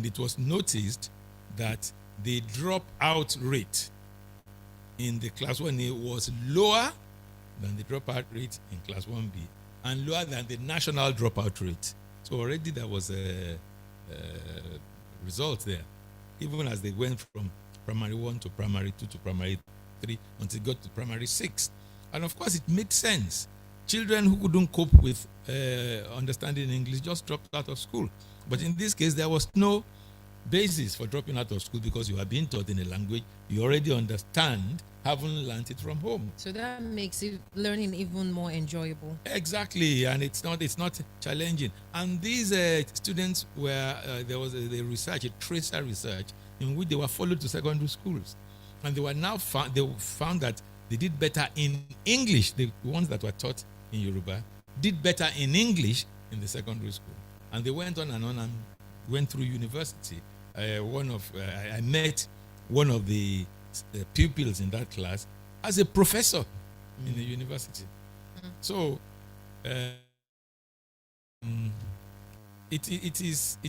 And it was noticed that the dropout rate in the class 1A was lower than the dropout rate in class 1B and lower than the national dropout rate. So already there was a result there, even as they went from primary 1 to primary 2 to primary 3 until it got to primary 6. And of course, it made sense. Children who couldn't cope with understanding English just dropped out of school. But in this case, there was no basis for dropping out of school because you are being taught in a language you already understand, haven't learned it from home. So that makes learning even more enjoyable. Exactly, and it's not challenging. And these students were there was a research, a tracer research, in which they were followed to secondary schools, and they were now found that they did better in English. The ones that were taught in Yoruba did better in English in the secondary school, and they went on and went through university. I met one of the pupils in that class as a professor in the university. So it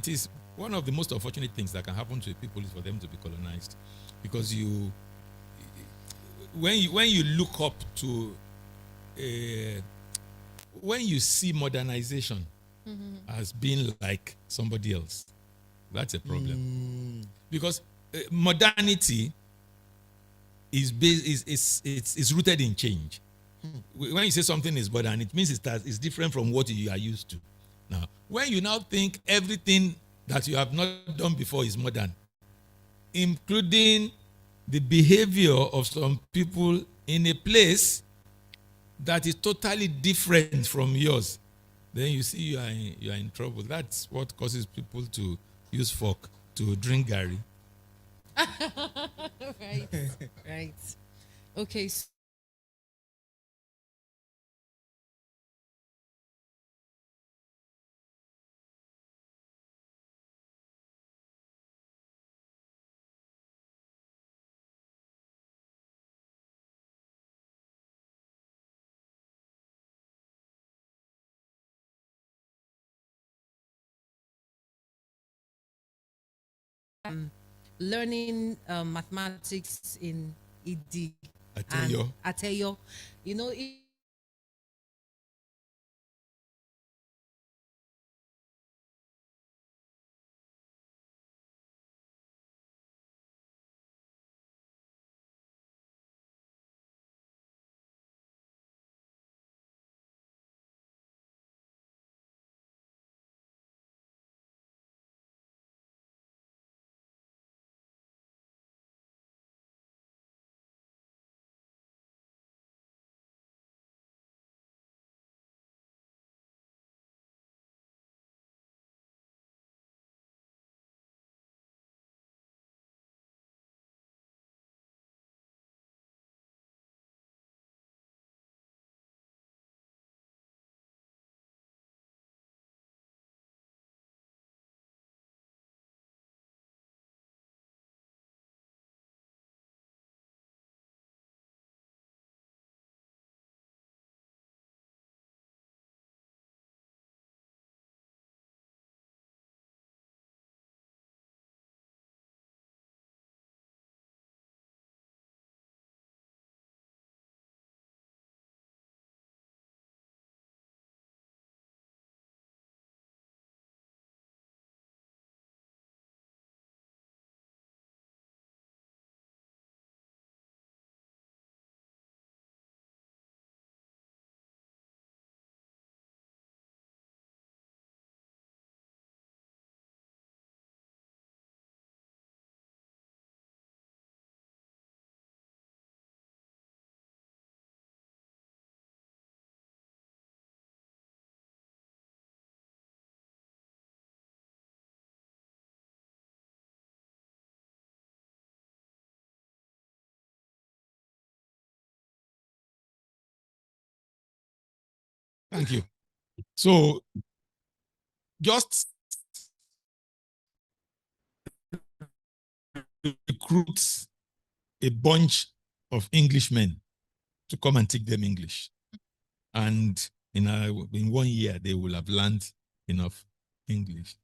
is one of the most unfortunate things that can happen to people is for them to be colonized, because when you look up to when you see modernization as being like somebody else, that's a problem. Because modernity is rooted in change. When you say something is modern, it means it's different from what you are used to. Now, when you now think everything that you have not done before is modern, including the behavior of some people in a place that is totally different from yours, then you see you are in trouble. That's what causes people to use fork to drink garri. Right, right. Okay. Learning mathematics in ED Ateyo. and Ateyo, you know, Thank you. So just recruit a bunch of Englishmen to come and teach them English. And in 1 year, they will have learned enough English.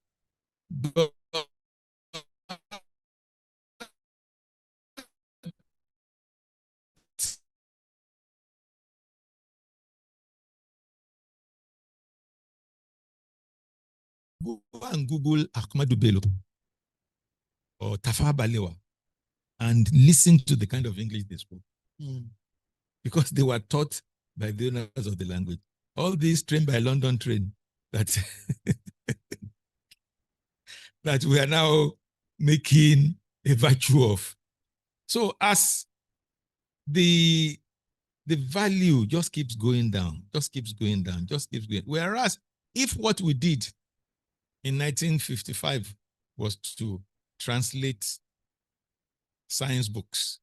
But Go and Google Ahmadu Bello or Tafawa Balewa and listen to the kind of English they spoke. Because they were taught by the owners of the language. All these trained by London train that that we are now making a virtue of. So as the value just keeps going down, just keeps going down, just keeps going. Whereas if what we did in 1955 was to translate science books